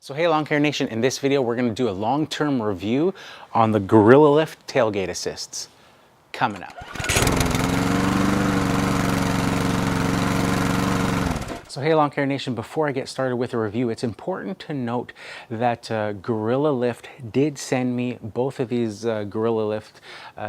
So hey Lawn Care Nation, in this video we're going to do a long-term review on the Gorilla Lift tailgate assists. Coming up. So hey Lawn Care Nation, before I get started with a review, it's important to note that Gorilla Lift did send me both of these Gorilla Lift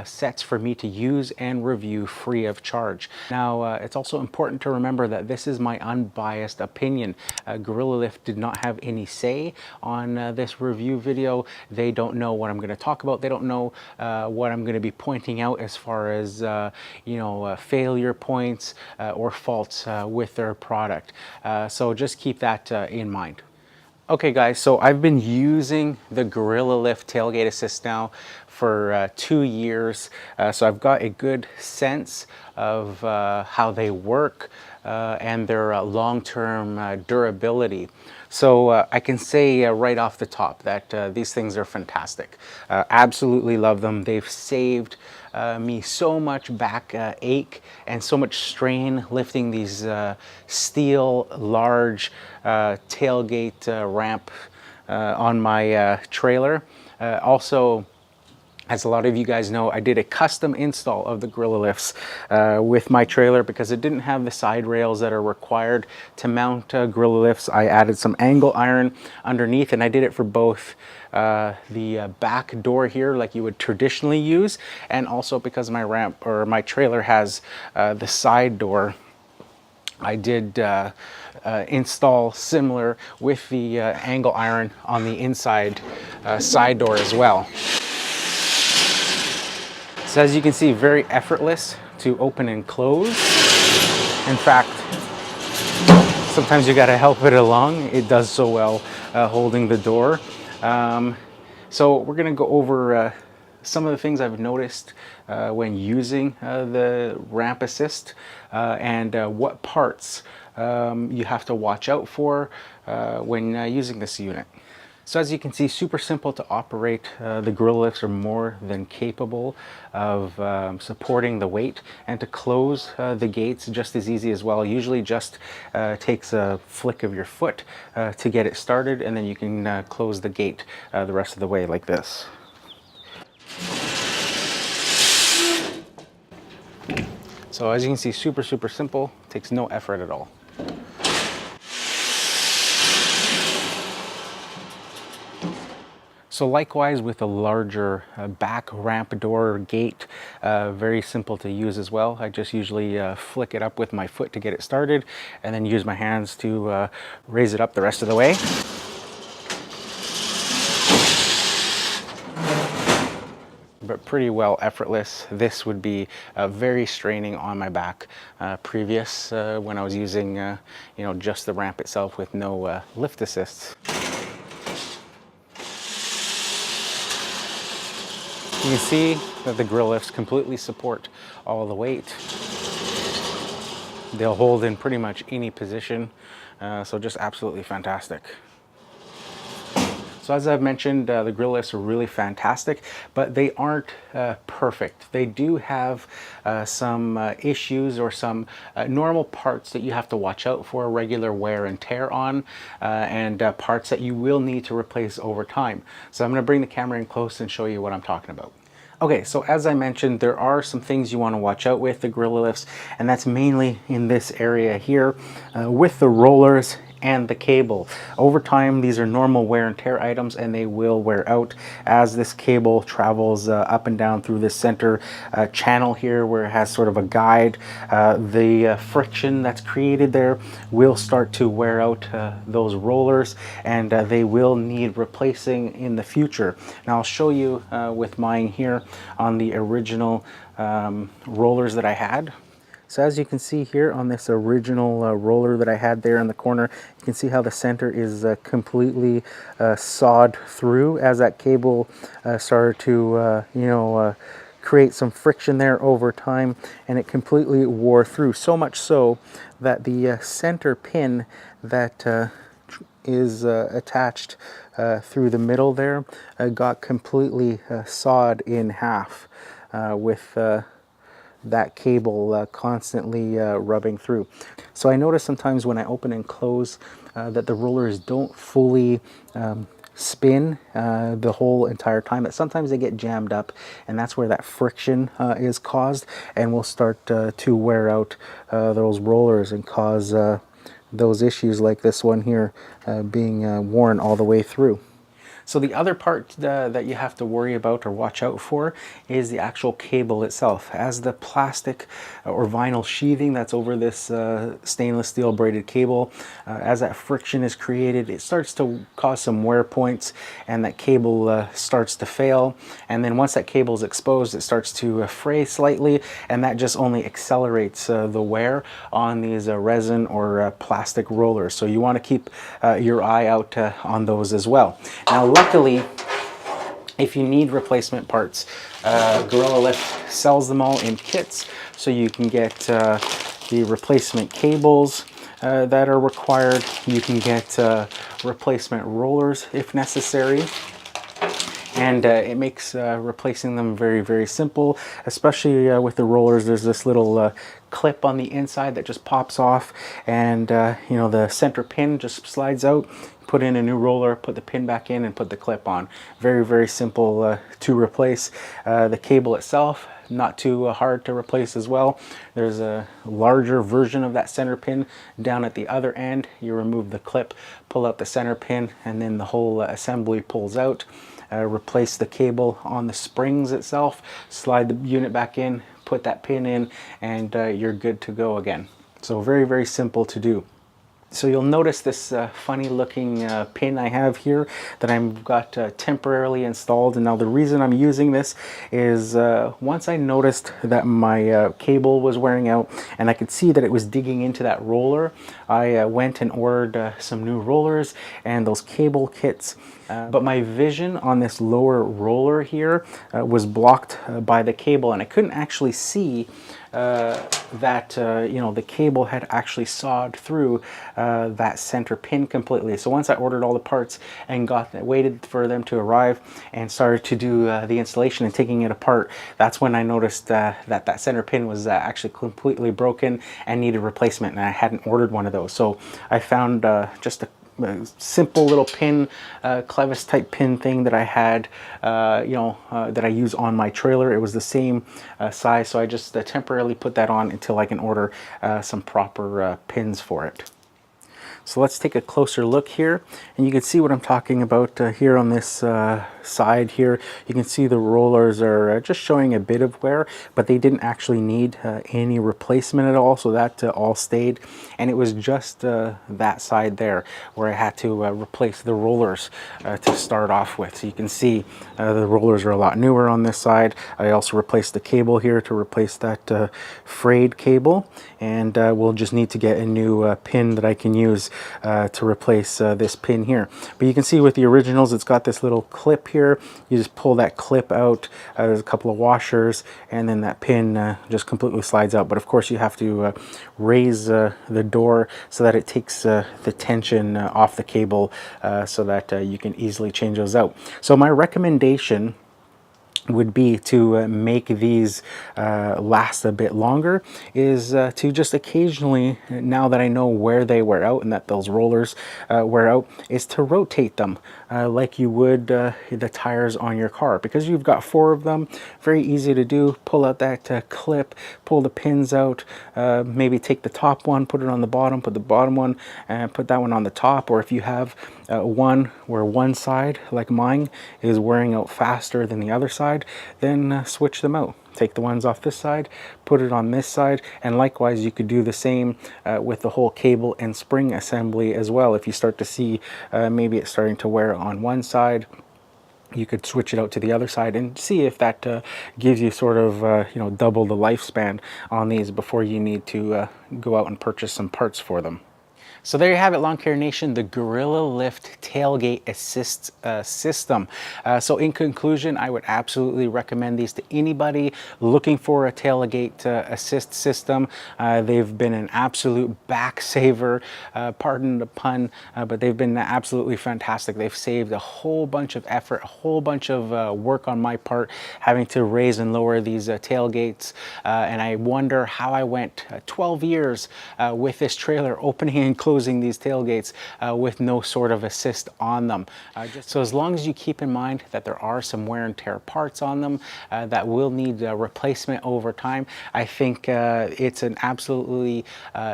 sets for me to use and review free of charge. Now it's also important to remember that this is my unbiased opinion. Gorilla Lift did not have any say on this review video. They don't know what I'm going to talk about. They don't know what I'm going to be pointing out as far as failure points or faults with their product. So just keep that in mind. Okay guys, so I've been using the Gorilla Lift tailgate assist now for 2 years. So I've got a good sense of how they work and their long-term durability. So I can say right off the top that these things are fantastic. Absolutely love them. They've saved me so much back ache and so much strain lifting these steel large tailgate ramp on my trailer. Also, as a lot of you guys know, I did a custom install of the Gorilla Lifts with my trailer because it didn't have the side rails that are required to mount Gorilla Lifts. I added some angle iron underneath, and I did it for both the back door here like you would traditionally use, and also because my ramp or my trailer has the side door. I did install similar with the angle iron on the inside side door as well. So as you can see, very effortless to open and close. In fact, sometimes you gotta help it along. It does so well holding the door. So we're gonna go over some of the things I've noticed when using the ramp assist and what parts you have to watch out for when using this unit. So as you can see, super simple to operate. The Gorilla Lifts are more than capable of supporting the weight, and to close the gates just as easy as well. Usually just takes a flick of your foot to get it started, and then you can close the gate the rest of the way like this. So as you can see, super simple, takes no effort at all. So likewise with a larger back ramp door gate, very simple to use as well. I just usually flick it up with my foot to get it started, and then use my hands to raise it up the rest of the way. But pretty well effortless. This would be very straining on my back previous when I was using just the ramp itself with no lift assists. You can see that the Gorilla Lifts completely support all the weight. They'll hold in pretty much any position, so just absolutely fantastic. So as I've mentioned, the Gorilla Lifts are really fantastic, but they aren't perfect. They do have some issues or some normal parts that you have to watch out for, regular wear and tear on, and parts that you will need to replace over time. So I'm going to bring the camera in close and show you what I'm talking about. Okay, so as I mentioned, there are some things you want to watch out with the Gorilla Lifts, and that's mainly in this area here with the rollers and the cable. Over time, these are normal wear and tear items, and they will wear out as this cable travels up and down through this center channel here where it has sort of a guide. The friction that's created there will start to wear out those rollers, and they will need replacing in the future. Now I'll show you with mine here on the original rollers that I had. So as you can see here on this original roller that I had there in the corner, you can see how the center is completely sawed through as that cable started to create some friction there over time, and it completely wore through. So much so that the center pin that is attached through the middle there got completely sawed in half with that cable constantly rubbing through. So I notice sometimes when I open and close that the rollers don't fully spin the whole entire time. That sometimes they get jammed up, and that's where that friction is caused, and will start to wear out those rollers and cause those issues like this one here being worn all the way through. So the other part that you have to worry about or watch out for is the actual cable itself. As the plastic or vinyl sheathing that's over this stainless steel braided cable, as that friction is created, it starts to cause some wear points, and that cable starts to fail. And then once that cable is exposed, it starts to fray slightly, and that just only accelerates the wear on these resin or plastic rollers. So you want to keep your eye out on those as well. Now, luckily, if you need replacement parts, Gorilla Lift sells them all in kits, so you can get the replacement cables that are required. You can get replacement rollers if necessary. And it makes replacing them very, very simple, especially with the rollers. There's this little clip on the inside that just pops off, and you know, the center pin just slides out. Put in a new roller, put the pin back in, and put the clip on. Very, very simple to replace. The cable itself, not too hard to replace as well. There's a larger version of that center pin down at the other end. You remove the clip, pull out the center pin, and then the whole assembly pulls out. Replace the cable on the springs itself, slide the unit back in, put that pin in, and you're good to go again. So very, very simple to do. So you'll notice this funny looking pin I have here that I've got temporarily installed. And now the reason I'm using this is once I noticed that my cable was wearing out and I could see that it was digging into that roller, I went and ordered some new rollers and those cable kits. But my vision on this lower roller here was blocked by the cable, and I couldn't actually see that you know, the cable had actually sawed through that center pin completely. So once I ordered all the parts and waited for them to arrive and started to do the installation and taking it apart, that's when I noticed that center pin was actually completely broken and needed replacement, and I hadn't ordered one of those. So I found just a simple little pin, clevis type pin thing that I had, you know, that I use on my trailer. It was the same size, so I just temporarily put that on until I can order some proper pins for it. So let's take a closer look here, and you can see what I'm talking about here on this side here. You can see the rollers are just showing a bit of wear, but they didn't actually need any replacement at all, so that all stayed. And it was just that side there where I had to replace the rollers to start off with. So you can see the rollers are a lot newer on this side. I also replaced the cable here to replace that frayed cable, and we'll just need to get a new pin that I can use to replace this pin here. But you can see with the originals, it's got this little clip here. You just pull that clip out. There's a couple of washers, and then that pin just completely slides out. But of course, you have to raise the door so that it takes the tension off the cable so that you can easily change those out. So my recommendation would be to make these last a bit longer is to just occasionally, now that I know where they wear out and that those rollers wear out, is to rotate them like you would the tires on your car. Because you've got 4 of them, very easy to do. Pull out that clip, pull the pins out, maybe take the top one, put it on the bottom, put the bottom one, and put that one on the top. Or if you have one where one side, like mine, is wearing out faster than the other side, then switch them out. Take the ones off this side, put it on this side, and likewise you could do the same with the whole cable and spring assembly as well. If you start to see maybe it's starting to wear on one side, you could switch it out to the other side and see if that gives you sort of you know, double the lifespan on these before you need to go out and purchase some parts for them. So there you have it, Lawn Care Nation, the Gorilla Lift Tailgate Assist System. So in conclusion, I would absolutely recommend these to anybody looking for a tailgate assist system. They've been an absolute back saver, pardon the pun, but they've been absolutely fantastic. They've saved a whole bunch of effort, a whole bunch of work on my part, having to raise and lower these tailgates. And I wonder how I went 12 years with this trailer opening and closing closing these tailgates with no sort of assist on them. So as long as you keep in mind that there are some wear and tear parts on them that will need replacement over time, I think it's an absolutely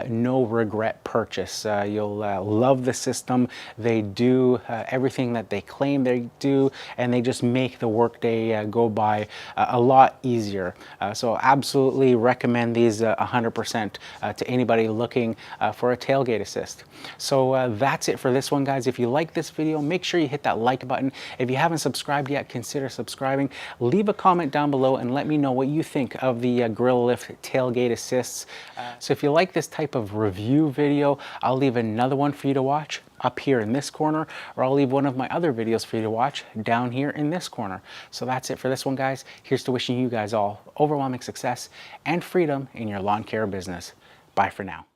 no regret purchase. You'll love the system. They do everything that they claim they do, and they just make the workday go by a lot easier. So absolutely recommend these 100% to anybody looking for a tailgate assist. So that's it for this one, guys. If you like this video, make sure you hit that like button. If you haven't subscribed yet, consider subscribing. Leave a comment down below and let me know what you think of the Gorilla Lift tailgate assists. So if you like this type of review video, I'll leave another one for you to watch up here in this corner, or I'll leave one of my other videos for you to watch down here in this corner. So that's it for this one, guys. Here's to wishing you guys all overwhelming success and freedom in your lawn care business. Bye for now.